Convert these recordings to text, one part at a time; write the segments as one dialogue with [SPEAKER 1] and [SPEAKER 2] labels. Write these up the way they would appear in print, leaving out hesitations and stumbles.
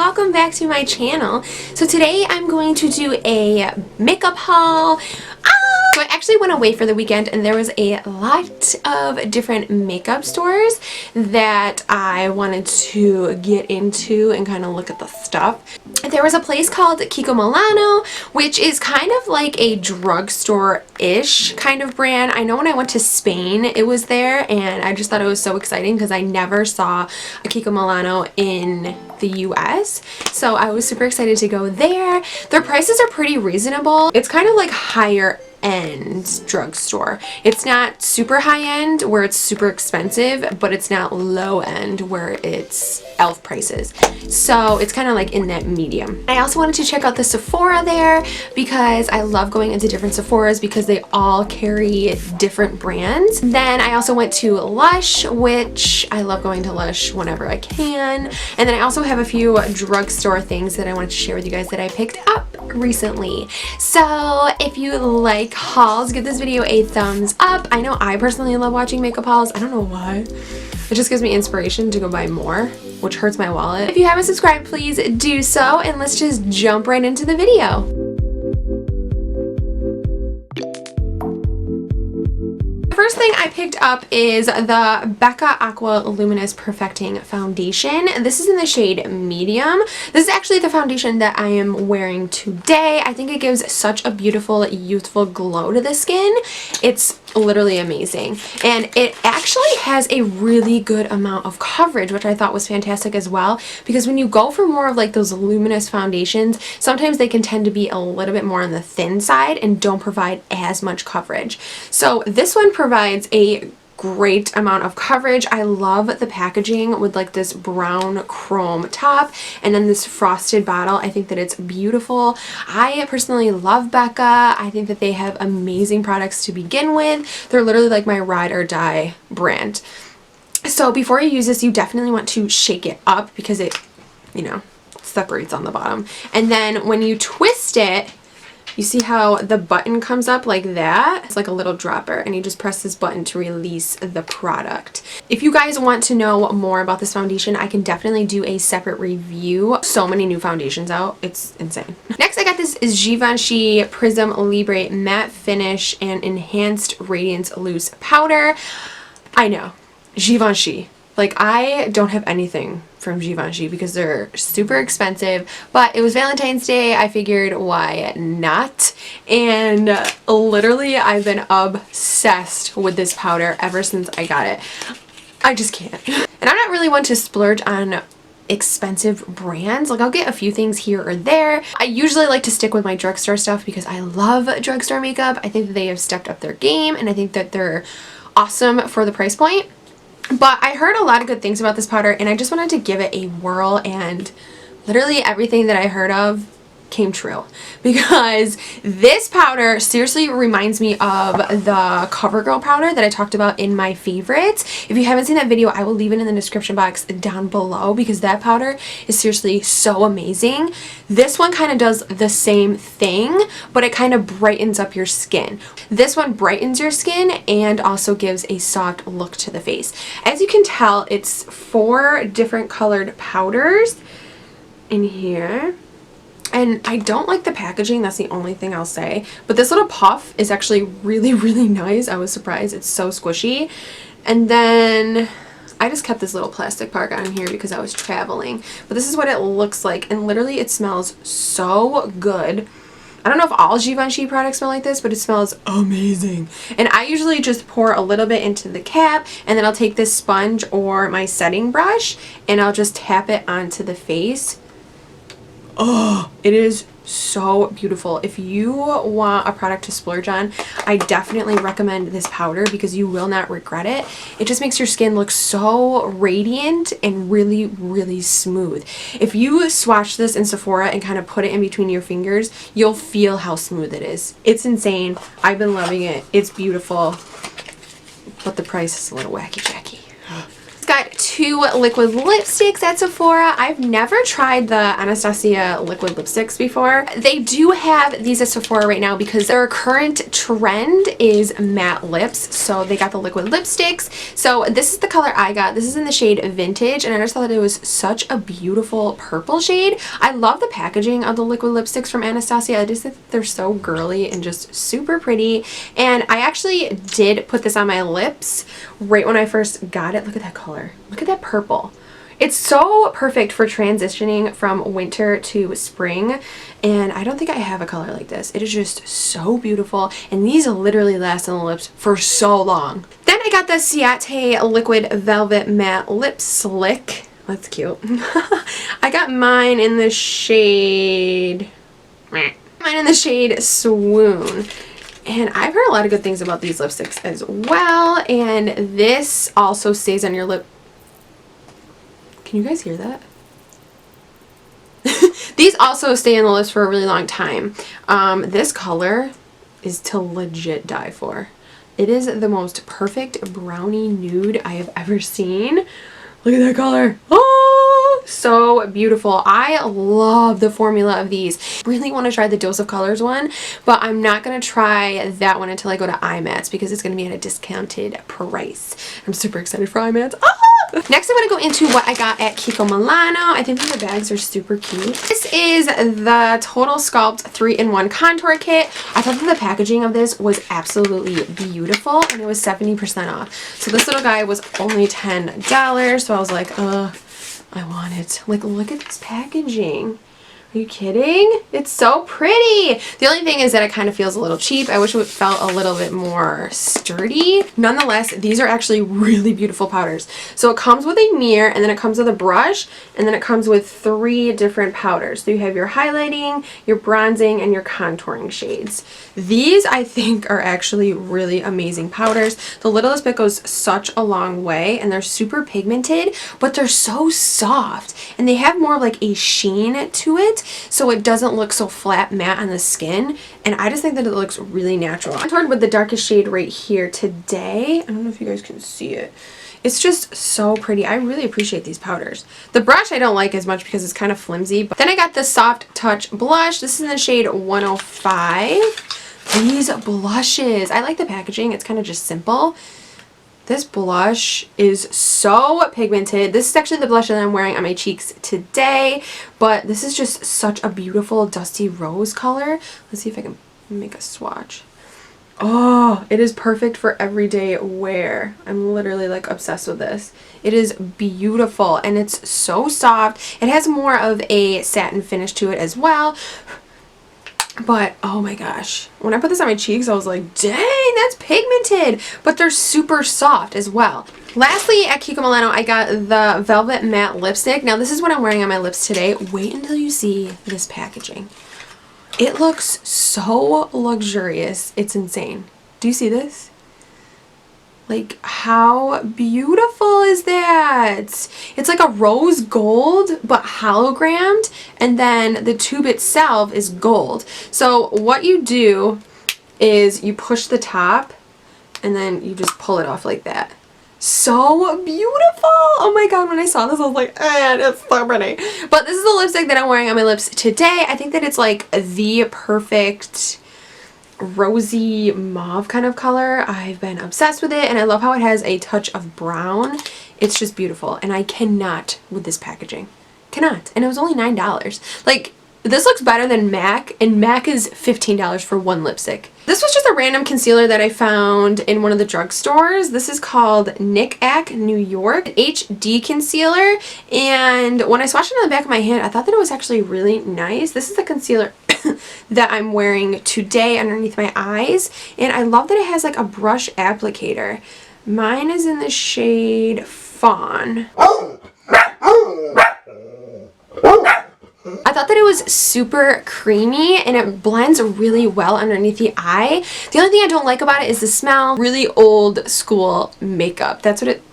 [SPEAKER 1] welcome back to my channel. So today I'm going to do a makeup haul. So I actually went away for the weekend and there was a lot of different makeup stores that I wanted to get into and kind of look at the stuff. There was a place called Kiko Milano, which is kind of like a drugstore-ish kind of brand. I know when I went to Spain it was there and I just thought it was so exciting because I never saw a Kiko Milano in the US. So I was super excited to go there. Their prices are pretty reasonable. It's kind of like higher end drugstore. It's not super high end where it's super expensive, but it's not low end where it's elf prices. So it's kind of like in that medium. I also wanted to check out the Sephora there because I love going into different Sephoras because they all carry different brands. Then I also went to Lush, which I love going to Lush whenever I can. And then I also have a few drugstore things that I wanted to share with you guys that I picked up recently. So if you like hauls, give this video a thumbs up. I know I personally love watching makeup hauls. I don't know why. It just gives me inspiration to go buy more, which hurts my wallet. If you haven't subscribed, please do so, and let's just jump right into the video. First thing I picked up is the Becca Aqua Luminous Perfecting Foundation. This is in the shade medium. This is actually the foundation that I am wearing today. I think it gives such a beautiful, youthful glow to the skin. It's literally amazing. And it actually has a really good amount of coverage, which I thought was fantastic as well, because when you go for more of like those luminous foundations, sometimes they can tend to be a little bit more on the thin side and don't provide as much coverage. So this one provides a great amount of coverage. I love the packaging with like this brown chrome top and then this frosted bottle. I think that it's beautiful. I personally love Becca. I think that they have amazing products to begin with. They're literally like my ride or die brand. So before you use this, you definitely want to shake it up because it, you know, separates on the bottom. And then when you twist it, you see how the button comes up like that? It's like a little dropper and you just press this button to release the product. If you guys want to know more about this foundation, I can definitely do a separate review. So many new foundations out. It's insane. Next I got this is Jevon Prism Libre Matte Finish and Enhanced Radiance Loose Powder. I know, Jevon. Like, I don't have anything from Jevon because they're super expensive, but it was Valentine's Day. I figured why not? And literally I've been obsessed with this powder ever since I got it. I just can't. And I'm not really one to splurge on expensive brands. Like, I'll get a few things here or there. I usually like to stick with my drugstore stuff because I love drugstore makeup. I think that they have stepped up their game and I think that they're awesome for the price point. But I heard a lot of good things about this powder and I just wanted to give it a whirl, and literally everything that I heard of came true, because this powder seriously reminds me of the CoverGirl powder that I talked about in my favorites. If you haven't seen that video, I will leave it in the description box down below because that powder is seriously so amazing. This one kind of does the same thing, but it kind of brightens up your skin. This one brightens your skin and also gives a soft look to the face. As you can tell, it's 4 different colored powders in here. And I don't like the packaging, that's the only thing I'll say. But this little puff is actually really, really nice. I was surprised. It's so squishy. And then I just kept this little plastic part on here because I was traveling. But this is what it looks like. And literally it smells so good. I don't know if all Jevon products smell like this, but it smells amazing. And I usually just pour a little bit into the cap and then I'll take this sponge or my setting brush and I'll just tap it onto the face. Oh, it is so beautiful. If you want a product to splurge on, I definitely recommend this powder because you will not regret it. It just makes your skin look so radiant and really, really smooth. If you swatch this in Sephora and kind of put it in between your fingers, you'll feel how smooth it is. It's insane. I've been loving it. It's beautiful, but the price is a little wacky jacky. It's got 2 liquid lipsticks at Sephora. I've never tried the Anastasia liquid lipsticks before. They do have these at Sephora right now because their current trend is matte lips. So they got the liquid lipsticks. So this is the color I got. This is in the shade Vintage, and I just thought that it was such a beautiful purple shade. I love the packaging of the liquid lipsticks from Anastasia. I just think they're so girly and just super pretty. And I actually did put this on my lips right when I first got it. Look at that color. Look at that purple. It's so perfect for transitioning from winter to spring, and I don't think I have a color like this. It is just so beautiful, and these literally last on the lips for so long. Then I got the Ciate Liquid Velvet Matte Lip Slick. That's cute. I got mine in the shade... Swoon. And I've heard a lot of good things about these lipsticks as well, and this also stays on your lip. Can you guys hear that? These also stay on the lips for a really long time. This color is to legit die for. It is the most perfect brownie nude I have ever seen. Look at that color. Oh, so beautiful. I love the formula of these. Really want to try the Dose of Colors one, but I'm not going to try that one until I go to IMATS because it's going to be at a discounted price. I'm super excited for IMATS. Ah! Next, I'm going to go into what I got at Kiko Milano. I think the bags are super cute. This is the Total Sculpt 3-in-1 Contour Kit. I thought that the packaging of this was absolutely beautiful, and it was 70% off. So this little guy was only $10, so I was like, I want it. Like, look at this packaging. Are you kidding? It's so pretty. The only thing is that it kind of feels a little cheap. I wish it felt a little bit more sturdy. Nonetheless, these are actually really beautiful powders. So it comes with a mirror, and then it comes with a brush, and then it comes with 3 different powders. So you have your highlighting, your bronzing, and your contouring shades. These, I think, are actually really amazing powders. The littlest bit goes such a long way, and they're super pigmented, but they're so soft, and they have more of like a sheen to it, so it doesn't look so flat matte on the skin, and I just think that it looks really natural. I contoured with the darkest shade right here today. I don't know if you guys can see it. It's just so pretty. I really appreciate these powders. The brush I don't like as much because it's kind of flimsy. But then I got the Soft Touch blush. This is in the shade 105. These blushes. I like the packaging. It's kind of just simple. This blush is so pigmented. This is actually the blush that I'm wearing on my cheeks today, but this is just such a beautiful dusty rose color. Let's see if I can make a swatch. Oh, it is perfect for everyday wear. I'm literally like obsessed with this. It is beautiful, and it's so soft. It has more of a satin finish to it as well. But oh my gosh, when I put this on my cheeks, I was like, dang, that's pigmented, but they're super soft as well. Lastly, at Kiko Milano, I got the Velvet Matte Lipstick. Now this is what I'm wearing on my lips today. Wait until you see this packaging. It looks so luxurious. It's insane. Do you see this? Like, how beautiful is that? It's like a rose gold, but hologrammed, and then the tube itself is gold. So what you do is you push the top, and then you just pull it off like that. So beautiful! Oh my god, when I saw this, I was like, it's so pretty. But this is the lipstick that I'm wearing on my lips today. I think that it's like the perfect rosy mauve kind of color. I've been obsessed with it, and I love how it has a touch of brown. It's just beautiful, and I cannot with this packaging. Cannot. And it was only $9. Like, this looks better than MAC, and MAC is $15 for one lipstick. This was just a random concealer that I found in one of the drugstores. This is called Nick Ack New York HD concealer, and when I swatched it on the back of my hand, I thought that it was actually really nice. This is the concealer that I'm wearing today underneath my eyes, and I love that it has like a brush applicator. Mine is in the shade Fawn. I thought that it was super creamy, and it blends really well underneath the eye. The only thing I don't like about it is the smell. Really old school makeup. That's what it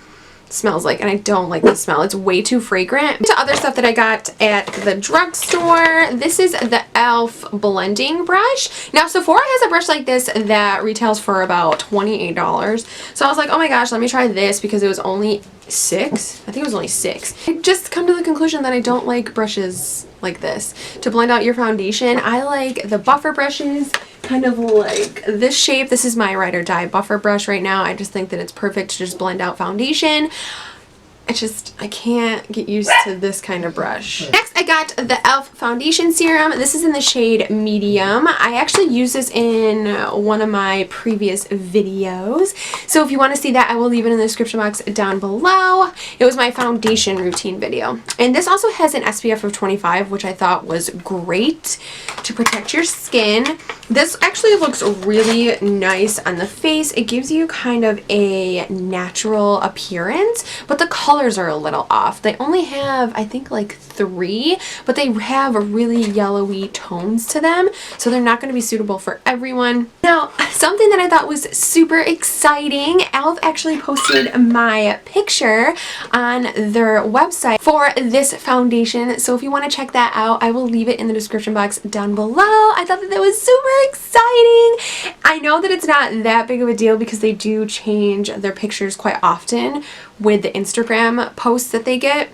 [SPEAKER 1] smells like, and I don't like the smell. It's way too fragrant. To other stuff that I got at the drugstore, this is the e.l.f. blending brush. Now Sephora has a brush like this that retails for about $28, so I was like, oh my gosh, let me try this because it was only 6. I think it was only 6. I just come to the conclusion that I don't like brushes like this to blend out your foundation. I like the buffer brushes, kind of like this shape. This is my Ride or Die buffer brush right now. I just think that it's perfect to just blend out foundation. I can't get used to this kind of brush. Next, I got the e.l.f. Foundation Serum. This is in the shade Medium. I actually used this in one of my previous videos. So if you want to see that, I will leave it in the description box down below. It was my foundation routine video. And this also has an SPF of 25, which I thought was great to protect your skin. This actually looks really nice on the face. It gives you kind of a natural appearance, but the colors are a little off. They only have, I think, like 3, but they have really yellowy tones to them, so they're not going to be suitable for everyone. Now, something that I thought was super exciting, e.l.f. actually posted my picture on their website for this foundation, so if you want to check that out, I will leave it in the description box down below. I thought that was super exciting. I know that it's not that big of a deal because they do change their pictures quite often with the Instagram posts that they get.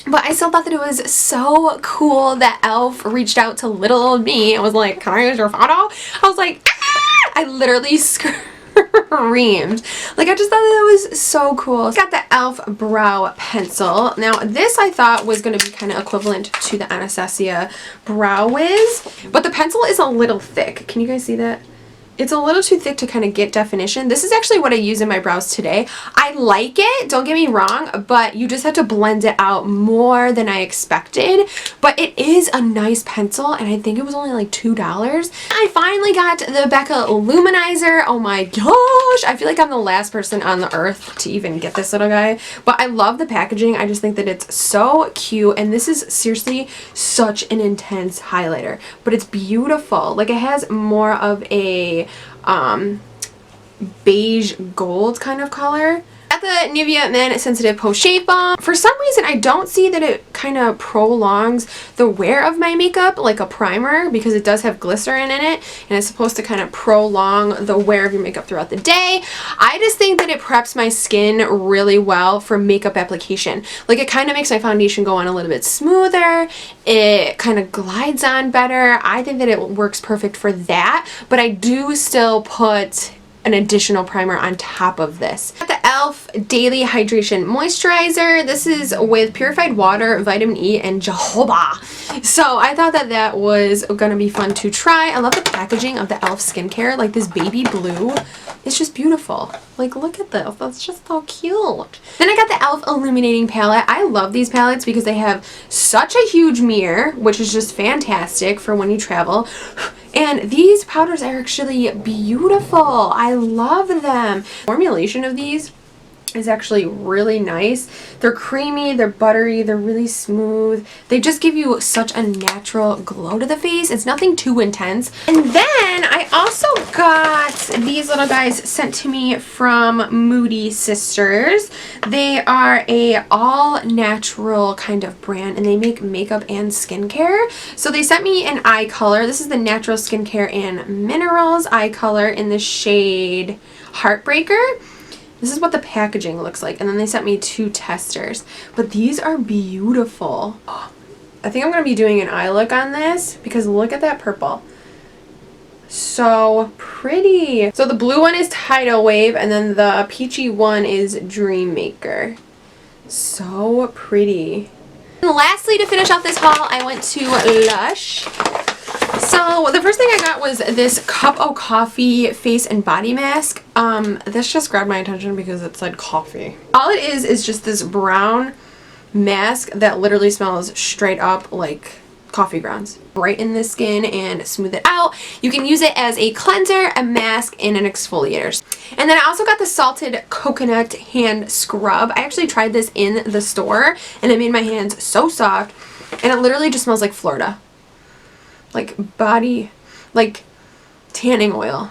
[SPEAKER 1] But I still thought that it was so cool that e.l.f. reached out to little old me and was like, "Can I use your photo?" I was like, ah! I literally screamed. Like, I just thought that was so cool. Got the e.l.f. brow pencil. Now, this I thought was going to be kind of equivalent to the Anastasia Brow Wiz, but the pencil is a little thick. Can you guys see that? It's a little too thick to kind of get definition. This is actually what I use in my brows today. I like it, don't get me wrong, but you just have to blend it out more than I expected. But it is a nice pencil, and I think it was only like $2. I finally got the Becca Luminizer. Oh my gosh, I feel like I'm the last person on the earth to even get this little guy. But I love the packaging. I just think that it's so cute, and this is seriously such an intense highlighter. But it's beautiful. Like, it has more of a beige gold kind of color. At the Nivea Men Sensitive Post Shave Balm. For some reason, I don't see that it kind of prolongs the wear of my makeup like a primer, because it does have glycerin in it, and it's supposed to kind of prolong the wear of your makeup throughout the day. I just think that it preps my skin really well for makeup application. Like, it kind of makes my foundation go on a little bit smoother. It kind of glides on better. I think that it works perfect for that, but I do still put an additional primer on top of this. Got the e.l.f. Daily Hydration Moisturizer. This is with purified water, vitamin E, and jojoba. So I thought that that was gonna be fun to try. I love the packaging of the e.l.f. skincare. Like, this baby blue, it's just beautiful. Like, look at this. That's just so cute. Then I got the e.l.f. Illuminating Palette. I love these palettes because they have such a huge mirror, which is just fantastic for when you travel. And these powders are actually beautiful. I love them. The formulation of these is actually really nice. They're creamy, they're buttery, they're really smooth. They just give you such a natural glow to the face. It's nothing too intense. And then I also got these little guys sent to me from Moody Sisters. They are a all-natural kind of brand, and they make makeup and skincare. So they sent me an eye color. This is the Natural Skincare and Minerals eye color in the shade Heartbreaker. This is what the packaging looks like, and then they sent me 2 testers. But these are beautiful. Oh, I think I'm going to be doing an eye look on this, because look at that purple. So pretty. So the blue one is Tidal Wave, and then the peachy one is Dream Maker. So pretty. And lastly, to finish off this haul, I went to Lush. So the first thing I got was this Cup of Coffee face and body mask. This just grabbed my attention because it said coffee. All it is just this brown mask that literally smells straight up like coffee grounds. Brighten the skin and smooth it out. You can use it as a cleanser, a mask, and an exfoliator. And then I also got the Salted Coconut Hand Scrub. I actually tried this in the store, and it made my hands so soft, and it literally just smells like Florida. Like body, like tanning oil.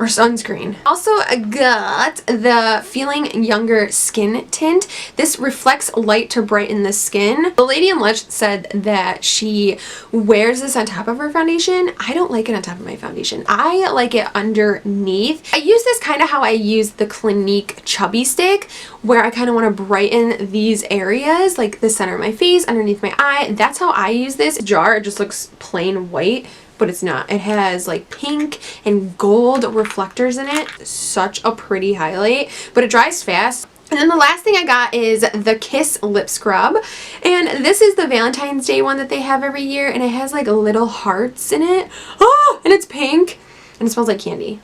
[SPEAKER 1] or sunscreen. Also got the Feeling Younger Skin Tint. This reflects light to brighten the skin. The lady in Lush said that she wears this on top of her foundation. I don't like it on top of my foundation. I like it underneath. I use this kind of how I use the Clinique Chubby Stick, where I kind of want to brighten these areas, like the center of my face, underneath my eye. That's how I use this jar. It just looks plain white, but it's not. It has like pink and gold reflectors in it. Such a pretty highlight, but it dries fast. And then the last thing I got is the Kiss Lip Scrub. And this is the Valentine's Day one that they have every year, and it has like little hearts in it. Oh, and it's pink, and it smells like candy.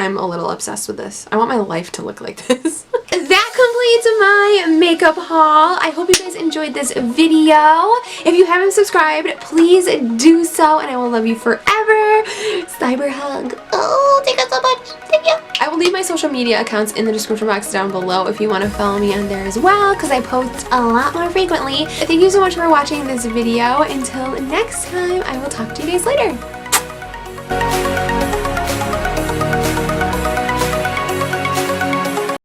[SPEAKER 1] I'm a little obsessed with this. I want my life to look like this. That completes my makeup haul. I hope you guys enjoyed this video. If you haven't subscribed, please do so, and I will love you forever. Cyber hug. Oh, thank you so much. Thank you. I will leave my social media accounts in the description box down below if you want to follow me on there as well, because I post a lot more frequently. Thank you so much for watching this video. Until next time, I will talk to you guys later.